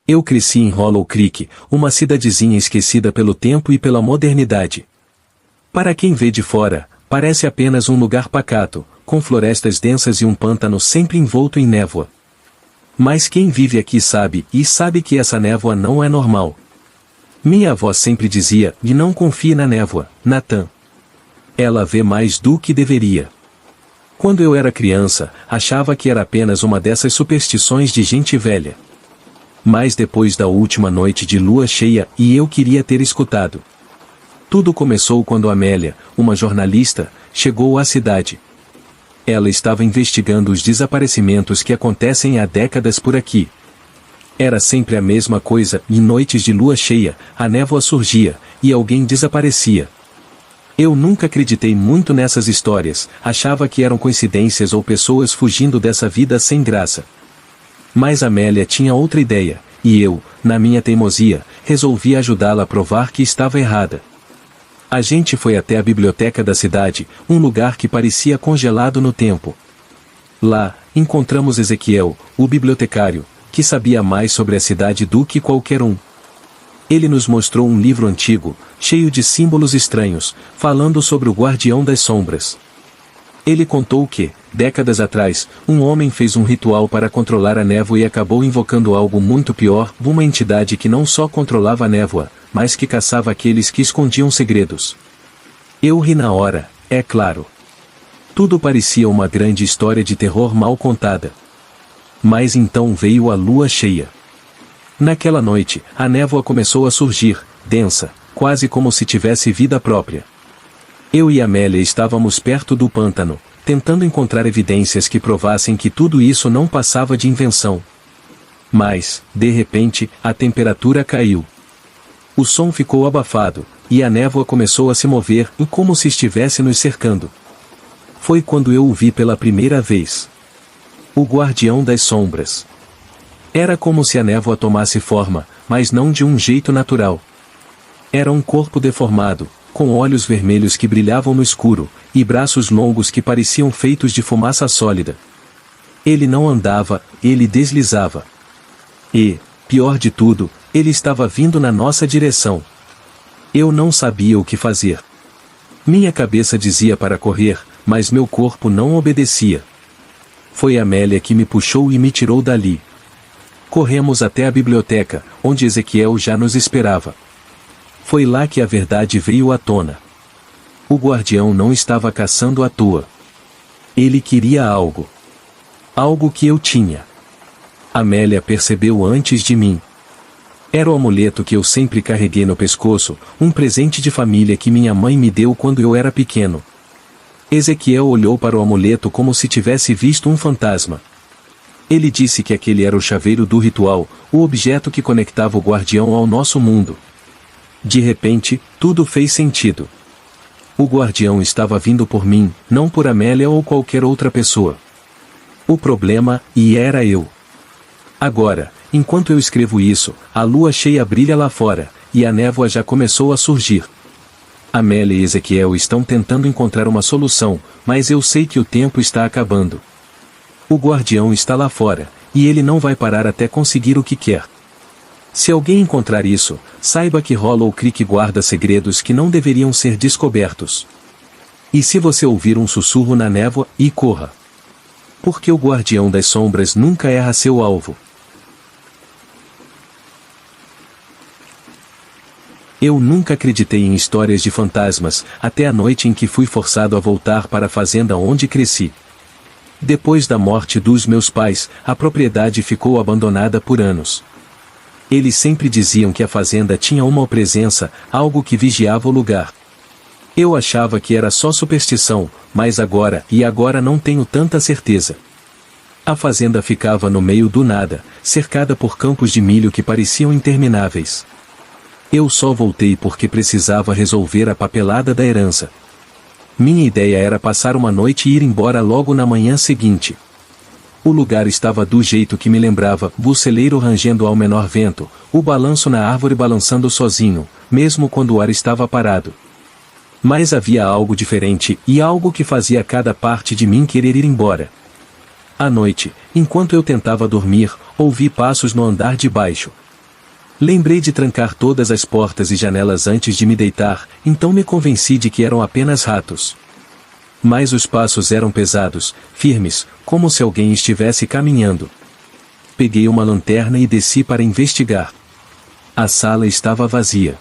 Eu cresci em Hollow Creek, uma cidadezinha esquecida pelo tempo e pela modernidade. Para quem vê de fora, parece apenas um lugar pacato, com florestas densas e um pântano sempre envolto em névoa. Mas quem vive aqui sabe que essa névoa não é normal. Minha avó sempre dizia, e não confie na névoa, Nathan. Ela vê mais do que deveria. Quando eu era criança, achava que era apenas uma dessas superstições de gente velha. Mas depois da última noite de lua cheia, eu queria ter escutado. Tudo começou quando Amélia, uma jornalista, chegou à cidade. Ela estava investigando os desaparecimentos que acontecem há décadas por aqui. Era sempre a mesma coisa, em noites de lua cheia, a névoa surgia, e alguém desaparecia. Eu nunca acreditei muito nessas histórias, achava que eram coincidências ou pessoas fugindo dessa vida sem graça. Mas Amélia tinha outra ideia, e eu, na minha teimosia, resolvi ajudá-la a provar que estava errada. A gente foi até a biblioteca da cidade, um lugar que parecia congelado no tempo. Lá, encontramos Ezequiel, o bibliotecário, que sabia mais sobre a cidade do que qualquer um. Ele nos mostrou um livro antigo, cheio de símbolos estranhos, falando sobre o Guardião das Sombras. Ele contou que, décadas atrás, um homem fez um ritual para controlar a névoa e acabou invocando algo muito pior, uma entidade que não só controlava a névoa, mas que caçava aqueles que escondiam segredos. Eu ri na hora, é claro. Tudo parecia uma grande história de terror mal contada. Mas então veio a lua cheia. Naquela noite, a névoa começou a surgir, densa, quase como se tivesse vida própria. Eu e Amélia estávamos perto do pântano, tentando encontrar evidências que provassem que tudo isso não passava de invenção. Mas, de repente, a temperatura caiu. O som ficou abafado, e a névoa começou a se mover, como se estivesse nos cercando. Foi quando eu o vi pela primeira vez. O Guardião das Sombras. Era como se a névoa tomasse forma, mas não de um jeito natural. Era um corpo deformado, com olhos vermelhos que brilhavam no escuro, e braços longos que pareciam feitos de fumaça sólida. Ele não andava, ele deslizava. E, pior de tudo, ele estava vindo na nossa direção. Eu não sabia o que fazer. Minha cabeça dizia para correr, mas meu corpo não obedecia. Foi Amélia que me puxou e me tirou dali. Corremos até a biblioteca, onde Ezequiel já nos esperava. Foi lá que a verdade veio à tona. O guardião não estava caçando à toa. Ele queria algo. Algo que eu tinha. Amélia percebeu antes de mim. Era o amuleto que eu sempre carreguei no pescoço, um presente de família que minha mãe me deu quando eu era pequeno. Ezequiel olhou para o amuleto como se tivesse visto um fantasma. Ele disse que aquele era o chaveiro do ritual, o objeto que conectava o guardião ao nosso mundo. De repente, tudo fez sentido. O guardião estava vindo por mim, não por Amélia ou qualquer outra pessoa. O problema, era eu. Agora, enquanto eu escrevo isso, a lua cheia brilha lá fora, e a névoa já começou a surgir. Amélia e Ezequiel estão tentando encontrar uma solução, mas eu sei que o tempo está acabando. O guardião está lá fora, e ele não vai parar até conseguir o que quer. Se alguém encontrar isso, saiba que Hollow Creek guarda segredos que não deveriam ser descobertos. E se você ouvir um sussurro na névoa, corra. Porque o Guardião das Sombras nunca erra seu alvo. Eu nunca acreditei em histórias de fantasmas, até a noite em que fui forçado a voltar para a fazenda onde cresci. Depois da morte dos meus pais, a propriedade ficou abandonada por anos. Eles sempre diziam que a fazenda tinha uma presença, algo que vigiava o lugar. Eu achava que era só superstição, mas agora não tenho tanta certeza. A fazenda ficava no meio do nada, cercada por campos de milho que pareciam intermináveis. Eu só voltei porque precisava resolver a papelada da herança. Minha ideia era passar uma noite e ir embora logo na manhã seguinte. O lugar estava do jeito que me lembrava, o celeiro rangendo ao menor vento, o balanço na árvore balançando sozinho, mesmo quando o ar estava parado. Mas havia algo diferente, e algo que fazia cada parte de mim querer ir embora. À noite, enquanto eu tentava dormir, ouvi passos no andar de baixo. Lembrei de trancar todas as portas e janelas antes de me deitar, então me convenci de que eram apenas ratos. Mas os passos eram pesados, firmes, como se alguém estivesse caminhando. Peguei uma lanterna e desci para investigar. A sala estava vazia.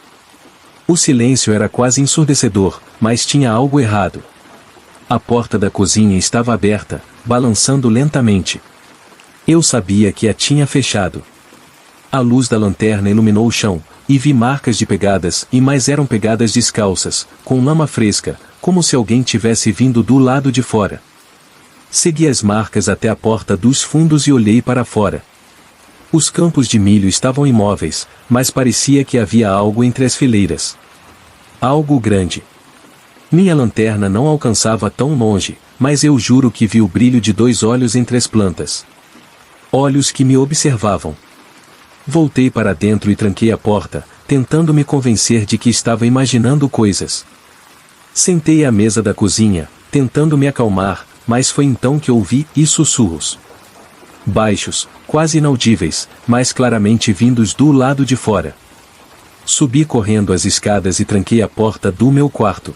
O silêncio era quase ensurdecedor, mas tinha algo errado. A porta da cozinha estava aberta, balançando lentamente. Eu sabia que a tinha fechado. A luz da lanterna iluminou o chão, e vi marcas de pegadas, mas eram pegadas descalças, com lama fresca, como se alguém tivesse vindo do lado de fora. Segui as marcas até a porta dos fundos e olhei para fora. Os campos de milho estavam imóveis, mas parecia que havia algo entre as fileiras. Algo grande. Minha lanterna não alcançava tão longe, mas eu juro que vi o brilho de 2 olhos entre as plantas. Olhos que me observavam. Voltei para dentro e tranquei a porta, tentando me convencer de que estava imaginando coisas. Sentei à mesa da cozinha, tentando me acalmar, mas foi então que ouvi sussurros. Baixos, quase inaudíveis, mas claramente vindos do lado de fora. Subi correndo as escadas e tranquei a porta do meu quarto.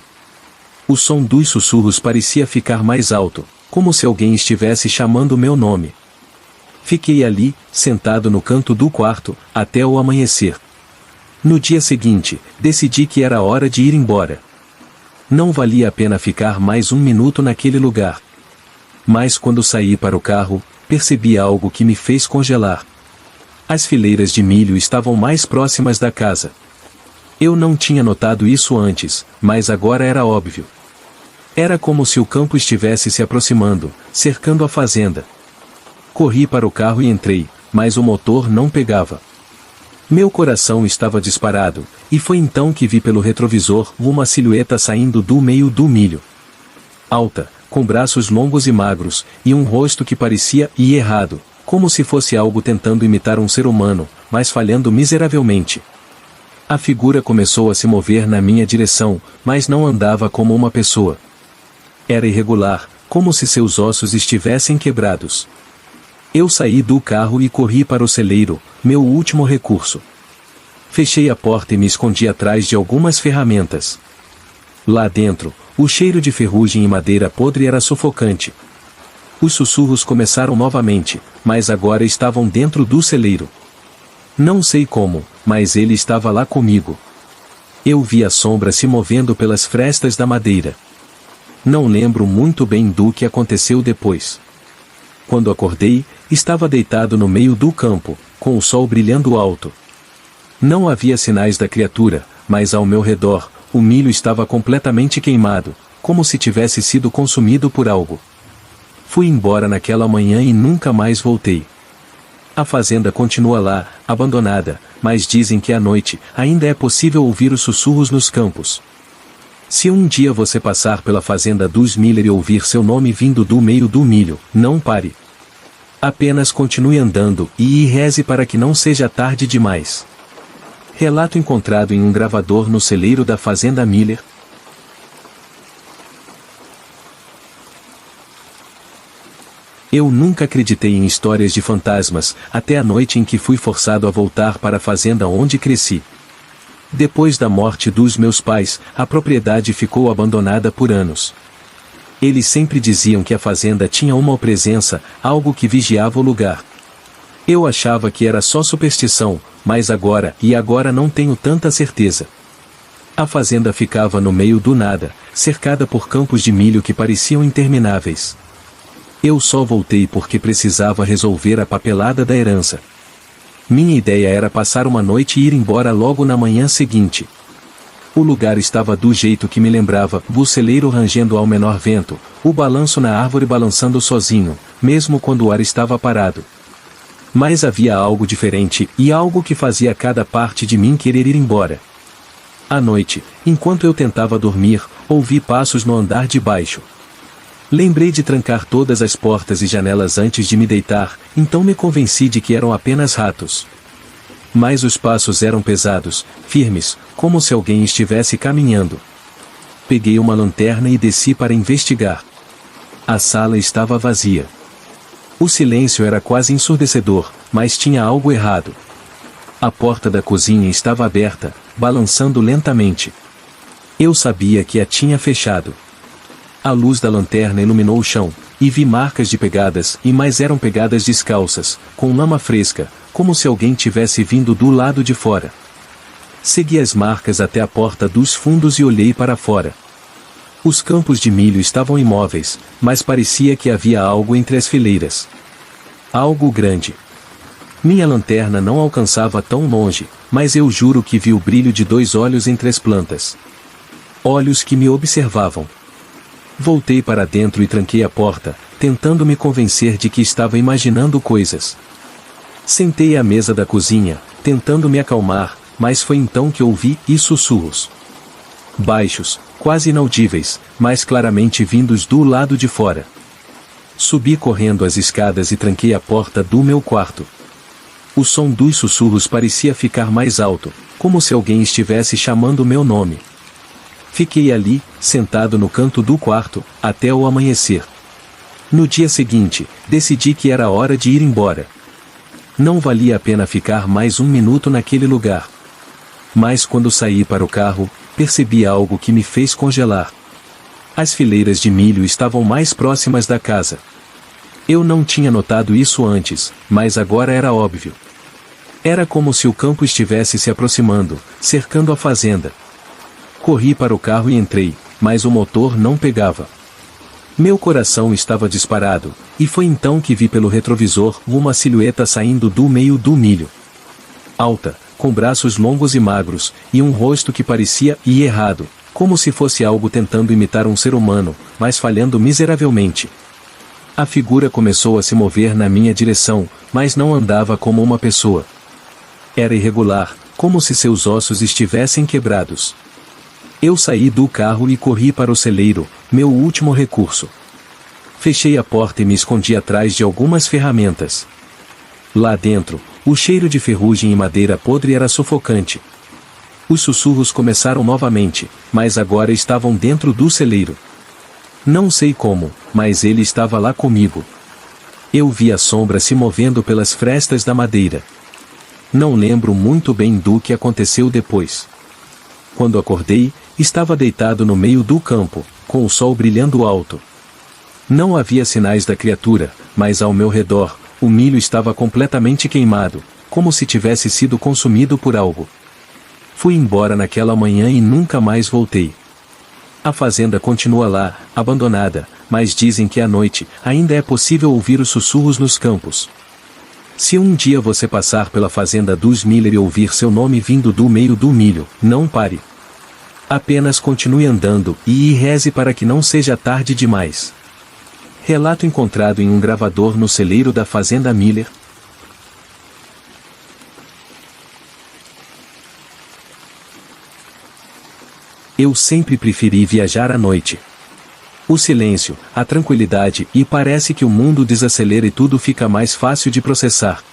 O som dos sussurros parecia ficar mais alto, como se alguém estivesse chamando meu nome. Fiquei ali, sentado no canto do quarto, até o amanhecer. No dia seguinte, decidi que era hora de ir embora. Não valia a pena ficar mais 1 minuto naquele lugar. Mas quando saí para o carro, percebi algo que me fez congelar. As fileiras de milho estavam mais próximas da casa. Eu não tinha notado isso antes, mas agora era óbvio. Era como se o campo estivesse se aproximando, cercando a fazenda. Corri para o carro e entrei, mas o motor não pegava. Meu coração estava disparado, e foi então que vi pelo retrovisor uma silhueta saindo do meio do milho. Alta, com braços longos e magros, e um rosto que parecia errado, como se fosse algo tentando imitar um ser humano, mas falhando miseravelmente. A figura começou a se mover na minha direção, mas não andava como uma pessoa. Era irregular, como se seus ossos estivessem quebrados. Eu saí do carro e corri para o celeiro, meu último recurso. Fechei a porta e me escondi atrás de algumas ferramentas. Lá dentro, o cheiro de ferrugem e madeira podre era sufocante. Os sussurros começaram novamente, mas agora estavam dentro do celeiro. Não sei como, mas ele estava lá comigo. Eu vi a sombra se movendo pelas frestas da madeira. Não lembro muito bem do que aconteceu depois. Quando acordei, estava deitado no meio do campo, com o sol brilhando alto. Não havia sinais da criatura, mas ao meu redor, o milho estava completamente queimado, como se tivesse sido consumido por algo. Fui embora naquela manhã e nunca mais voltei. A fazenda continua lá, abandonada, mas dizem que à noite, ainda é possível ouvir os sussurros nos campos. Se um dia você passar pela fazenda dos Miller e ouvir seu nome vindo do meio do milho, não pare. Apenas continue andando e reze para que não seja tarde demais. Relato encontrado em um gravador no celeiro da fazenda Miller. Eu nunca acreditei em histórias de fantasmas, até a noite em que fui forçado a voltar para a fazenda onde cresci. Depois da morte dos meus pais, a propriedade ficou abandonada por anos. Eles sempre diziam que a fazenda tinha uma presença, algo que vigiava o lugar. Eu achava que era só superstição, mas agora não tenho tanta certeza. A fazenda ficava no meio do nada, cercada por campos de milho que pareciam intermináveis. Eu só voltei porque precisava resolver a papelada da herança. Minha ideia era passar uma noite e ir embora logo na manhã seguinte. O lugar estava do jeito que me lembrava, o celeiro rangendo ao menor vento, o balanço na árvore balançando sozinho, mesmo quando o ar estava parado. Mas havia algo diferente, e algo que fazia cada parte de mim querer ir embora. À noite, enquanto eu tentava dormir, ouvi passos no andar de baixo. Lembrei de trancar todas as portas e janelas antes de me deitar, então me convenci de que eram apenas ratos. Mas os passos eram pesados, firmes, como se alguém estivesse caminhando. Peguei uma lanterna e desci para investigar. A sala estava vazia. O silêncio era quase ensurdecedor, mas tinha algo errado. A porta da cozinha estava aberta, balançando lentamente. Eu sabia que a tinha fechado. A luz da lanterna iluminou o chão, e vi marcas de pegadas, e mais eram pegadas descalças, com lama fresca, como se alguém tivesse vindo do lado de fora. Segui as marcas até a porta dos fundos e olhei para fora. Os campos de milho estavam imóveis, mas parecia que havia algo entre as fileiras. Algo grande. Minha lanterna não alcançava tão longe, mas eu juro que vi o brilho de 2 olhos entre as plantas. Olhos que me observavam. Voltei para dentro e tranquei a porta, tentando me convencer de que estava imaginando coisas. Sentei à mesa da cozinha, tentando me acalmar, mas foi então que ouvi sussurros. Baixos, quase inaudíveis, mas claramente vindos do lado de fora. Subi correndo as escadas e tranquei a porta do meu quarto. O som dos sussurros parecia ficar mais alto, como se alguém estivesse chamando meu nome. Fiquei ali, sentado no canto do quarto, até o amanhecer. No dia seguinte, decidi que era hora de ir embora. Não valia a pena ficar mais 1 minuto naquele lugar. Mas quando saí para o carro, percebi algo que me fez congelar. As fileiras de milho estavam mais próximas da casa. Eu não tinha notado isso antes, mas agora era óbvio. Era como se o campo estivesse se aproximando, cercando a fazenda. Corri para o carro e entrei, mas o motor não pegava. Meu coração estava disparado, e foi então que vi pelo retrovisor uma silhueta saindo do meio do milho. Alta, com braços longos e magros, e um rosto que parecia errado, como se fosse algo tentando imitar um ser humano, mas falhando miseravelmente. A figura começou a se mover na minha direção, mas não andava como uma pessoa. Era irregular, como se seus ossos estivessem quebrados. Eu saí do carro e corri para o celeiro, meu último recurso. Fechei a porta e me escondi atrás de algumas ferramentas. Lá dentro, o cheiro de ferrugem e madeira podre era sufocante. Os sussurros começaram novamente, mas agora estavam dentro do celeiro. Não sei como, mas ele estava lá comigo. Eu vi a sombra se movendo pelas frestas da madeira. Não lembro muito bem do que aconteceu depois. Quando acordei, estava deitado no meio do campo, com o sol brilhando alto. Não havia sinais da criatura, mas ao meu redor, o milho estava completamente queimado, como se tivesse sido consumido por algo. Fui embora naquela manhã e nunca mais voltei. A fazenda continua lá, abandonada, mas dizem que à noite, ainda é possível ouvir os sussurros nos campos. Se um dia você passar pela fazenda dos Miller e ouvir seu nome vindo do meio do milho, não pare. Apenas continue andando e reze para que não seja tarde demais. Relato encontrado em um gravador no celeiro da fazenda Miller. Eu sempre preferi viajar à noite. O silêncio, a tranquilidade e parece que o mundo desacelera e tudo fica mais fácil de processar.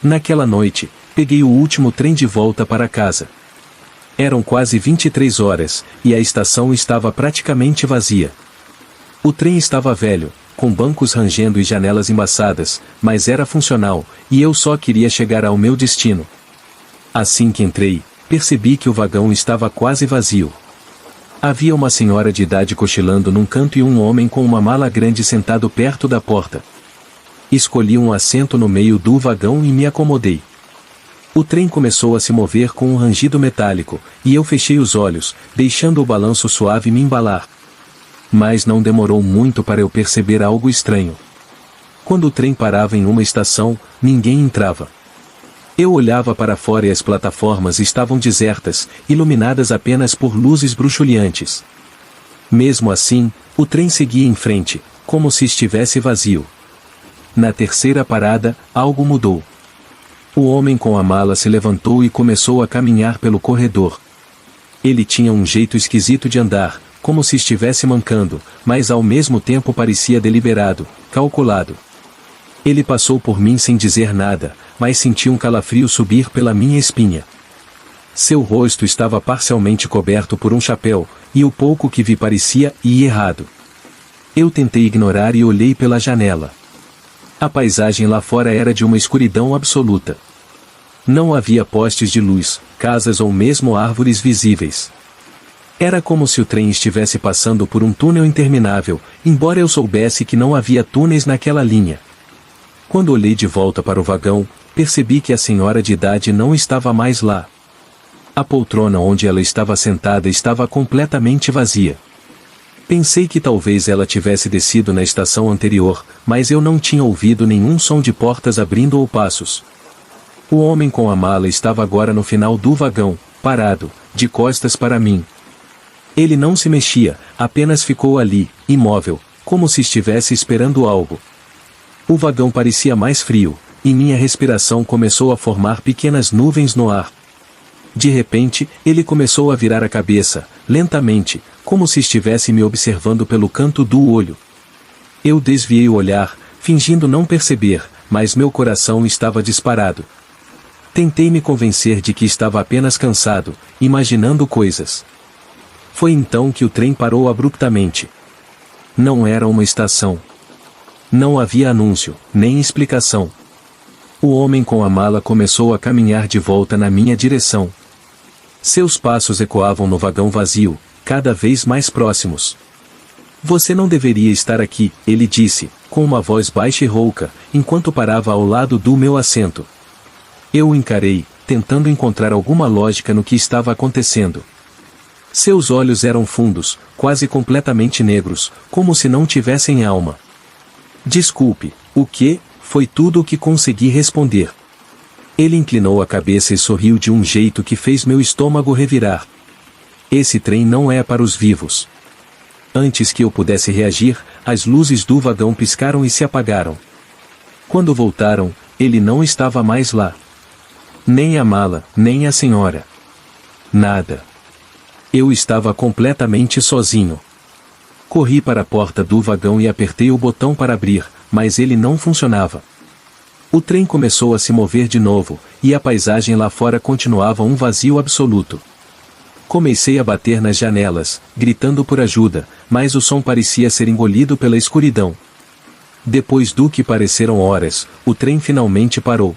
Naquela noite, peguei o último trem de volta para casa. Eram quase 23 horas, e a estação estava praticamente vazia. O trem estava velho, com bancos rangendo e janelas embaçadas, mas era funcional, e eu só queria chegar ao meu destino. Assim que entrei, percebi que o vagão estava quase vazio. Havia uma senhora de idade cochilando num canto e um homem com uma mala grande sentado perto da porta. Escolhi um assento no meio do vagão e me acomodei. O trem começou a se mover com um rangido metálico, e eu fechei os olhos, deixando o balanço suave me embalar. Mas não demorou muito para eu perceber algo estranho. Quando o trem parava em uma estação, ninguém entrava. Eu olhava para fora e as plataformas estavam desertas, iluminadas apenas por luzes bruxuleantes. Mesmo assim, o trem seguia em frente, como se estivesse vazio. Na terceira parada, algo mudou. O homem com a mala se levantou e começou a caminhar pelo corredor. Ele tinha um jeito esquisito de andar, como se estivesse mancando, mas ao mesmo tempo parecia deliberado, calculado. Ele passou por mim sem dizer nada, mas senti um calafrio subir pela minha espinha. Seu rosto estava parcialmente coberto por um chapéu, e o pouco que vi parecia errado. Eu tentei ignorar e olhei pela janela. A paisagem lá fora era de uma escuridão absoluta. Não havia postes de luz, casas ou mesmo árvores visíveis. Era como se o trem estivesse passando por um túnel interminável, embora eu soubesse que não havia túneis naquela linha. Quando olhei de volta para o vagão, percebi que a senhora de idade não estava mais lá. A poltrona onde ela estava sentada estava completamente vazia. Pensei que talvez ela tivesse descido na estação anterior, mas eu não tinha ouvido nenhum som de portas abrindo ou passos. O homem com a mala estava agora no final do vagão, parado, de costas para mim. Ele não se mexia, apenas ficou ali, imóvel, como se estivesse esperando algo. O vagão parecia mais frio, e minha respiração começou a formar pequenas nuvens no ar. De repente, ele começou a virar a cabeça, lentamente, como se estivesse me observando pelo canto do olho. Eu desviei o olhar, fingindo não perceber, mas meu coração estava disparado. Tentei me convencer de que estava apenas cansado, imaginando coisas. Foi então que o trem parou abruptamente. Não era uma estação. Não havia anúncio, nem explicação. O homem com a mala começou a caminhar de volta na minha direção. Seus passos ecoavam no vagão vazio, cada vez mais próximos. Você não deveria estar aqui, ele disse, com uma voz baixa e rouca, enquanto parava ao lado do meu assento. Eu o encarei, tentando encontrar alguma lógica no que estava acontecendo. Seus olhos eram fundos, quase completamente negros, como se não tivessem alma. Desculpe, o quê? Foi tudo o que consegui responder. Ele inclinou a cabeça e sorriu de um jeito que fez meu estômago revirar. Esse trem não é para os vivos. Antes que eu pudesse reagir, as luzes do vagão piscaram e se apagaram. Quando voltaram, ele não estava mais lá. Nem a mala, nem a senhora. Nada. Eu estava completamente sozinho. Corri para a porta do vagão e apertei o botão para abrir, mas ele não funcionava. O trem começou a se mover de novo, e a paisagem lá fora continuava um vazio absoluto. Comecei a bater nas janelas, gritando por ajuda, mas o som parecia ser engolido pela escuridão. Depois do que pareceram horas, o trem finalmente parou.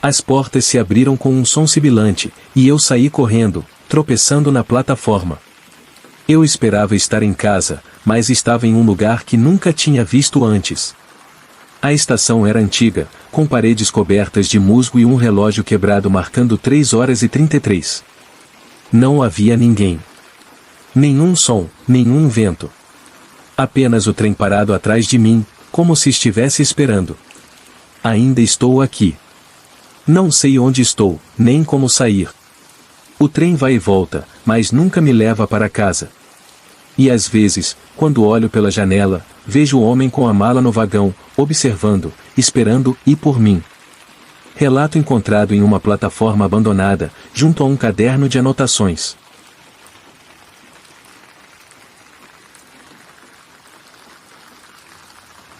As portas se abriram com um som sibilante, e eu saí correndo, tropeçando na plataforma. Eu esperava estar em casa, mas estava em um lugar que nunca tinha visto antes. A estação era antiga, com paredes cobertas de musgo e um relógio quebrado marcando 3h33. Não havia ninguém. Nenhum som, nenhum vento. Apenas o trem parado atrás de mim, como se estivesse esperando. Ainda estou aqui. Não sei onde estou, nem como sair. O trem vai e volta, mas nunca me leva para casa. E às vezes, quando olho pela janela, vejo o homem com a mala no vagão, observando, esperando e por mim. Relato encontrado em uma plataforma abandonada, junto a um caderno de anotações.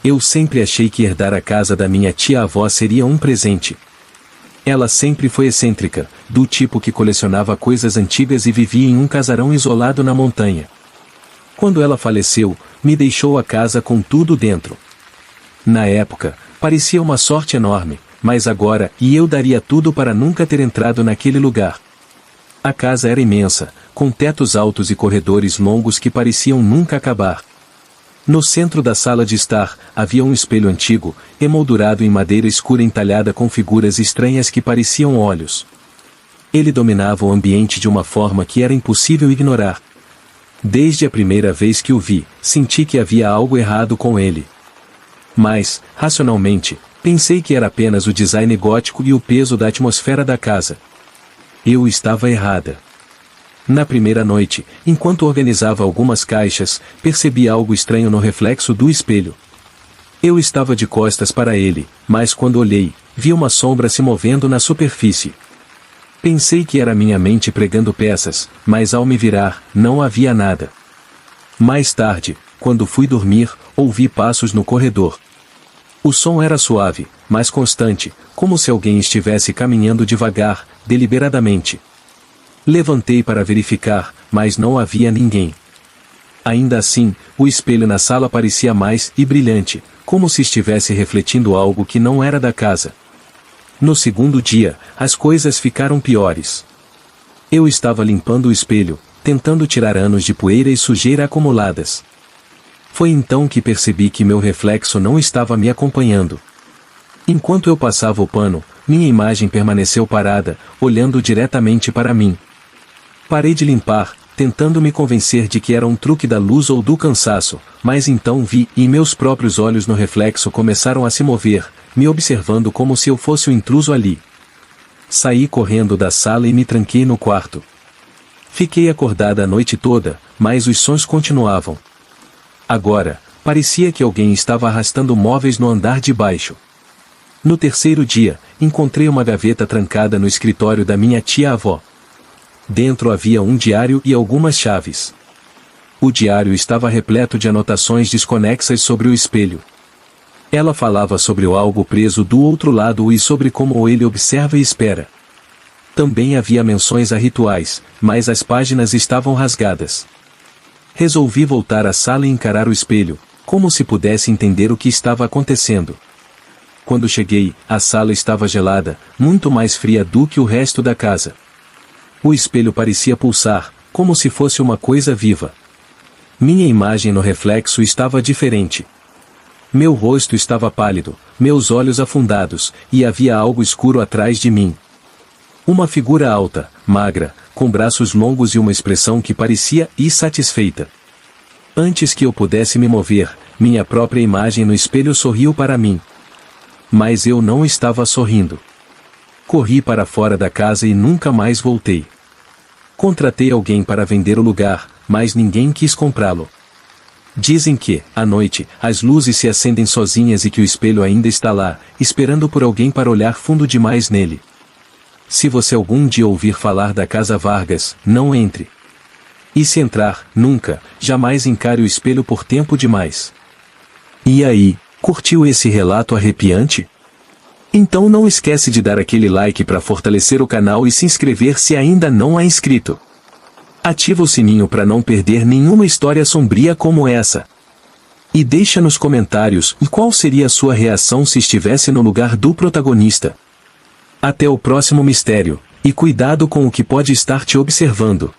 Eu sempre achei que herdar a casa da minha tia-avó seria um presente. Ela sempre foi excêntrica, do tipo que colecionava coisas antigas e vivia em um casarão isolado na montanha. Quando ela faleceu, me deixou a casa com tudo dentro. Na época, parecia uma sorte enorme, mas agora, eu daria tudo para nunca ter entrado naquele lugar. A casa era imensa, com tetos altos e corredores longos que pareciam nunca acabar. No centro da sala de estar, havia um espelho antigo, emoldurado em madeira escura entalhada com figuras estranhas que pareciam olhos. Ele dominava o ambiente de uma forma que era impossível ignorar. Desde a primeira vez que o vi, senti que havia algo errado com ele. Mas, racionalmente, pensei que era apenas o design gótico e o peso da atmosfera da casa. Eu estava errada. Na primeira noite, enquanto organizava algumas caixas, percebi algo estranho no reflexo do espelho. Eu estava de costas para ele, mas quando olhei, vi uma sombra se movendo na superfície. Pensei que era minha mente pregando peças, mas ao me virar, não havia nada. Mais tarde, quando fui dormir, ouvi passos no corredor. O som era suave, mas constante, como se alguém estivesse caminhando devagar, deliberadamente. Levantei para verificar, mas não havia ninguém. Ainda assim, o espelho na sala parecia mais e brilhante, como se estivesse refletindo algo que não era da casa. No segundo dia, as coisas ficaram piores. Eu estava limpando o espelho, tentando tirar anos de poeira e sujeira acumuladas. Foi então que percebi que meu reflexo não estava me acompanhando. Enquanto eu passava o pano, minha imagem permaneceu parada, olhando diretamente para mim. Parei de limpar, tentando me convencer de que era um truque da luz ou do cansaço, mas então vi, e meus próprios olhos no reflexo começaram a se mover, me observando como se eu fosse o intruso ali. Saí correndo da sala e me tranquei no quarto. Fiquei acordada a noite toda, mas os sons continuavam. Agora, parecia que alguém estava arrastando móveis no andar de baixo. No terceiro dia, encontrei uma gaveta trancada no escritório da minha tia-avó. Dentro havia um diário e algumas chaves. O diário estava repleto de anotações desconexas sobre o espelho. Ela falava sobre o algo preso do outro lado e sobre como ele observa e espera. Também havia menções a rituais, mas as páginas estavam rasgadas. Resolvi voltar à sala e encarar o espelho, como se pudesse entender o que estava acontecendo. Quando cheguei, a sala estava gelada, muito mais fria do que o resto da casa. O espelho parecia pulsar, como se fosse uma coisa viva. Minha imagem no reflexo estava diferente. Meu rosto estava pálido, meus olhos afundados, e havia algo escuro atrás de mim. Uma figura alta, magra, com braços longos e uma expressão que parecia insatisfeita. Antes que eu pudesse me mover, minha própria imagem no espelho sorriu para mim. Mas eu não estava sorrindo. Corri para fora da casa e nunca mais voltei. Contratei alguém para vender o lugar, mas ninguém quis comprá-lo. Dizem que, à noite, as luzes se acendem sozinhas e que o espelho ainda está lá, esperando por alguém para olhar fundo demais nele. Se você algum dia ouvir falar da Casa Vargas, não entre. E se entrar, nunca, jamais encare o espelho por tempo demais. E aí, curtiu esse relato arrepiante? Então não esquece de dar aquele like para fortalecer o canal e se inscrever se ainda não é inscrito. Ativa o sininho para não perder nenhuma história sombria como essa. E deixa nos comentários qual seria a sua reação se estivesse no lugar do protagonista. Até o próximo mistério, e cuidado com o que pode estar te observando.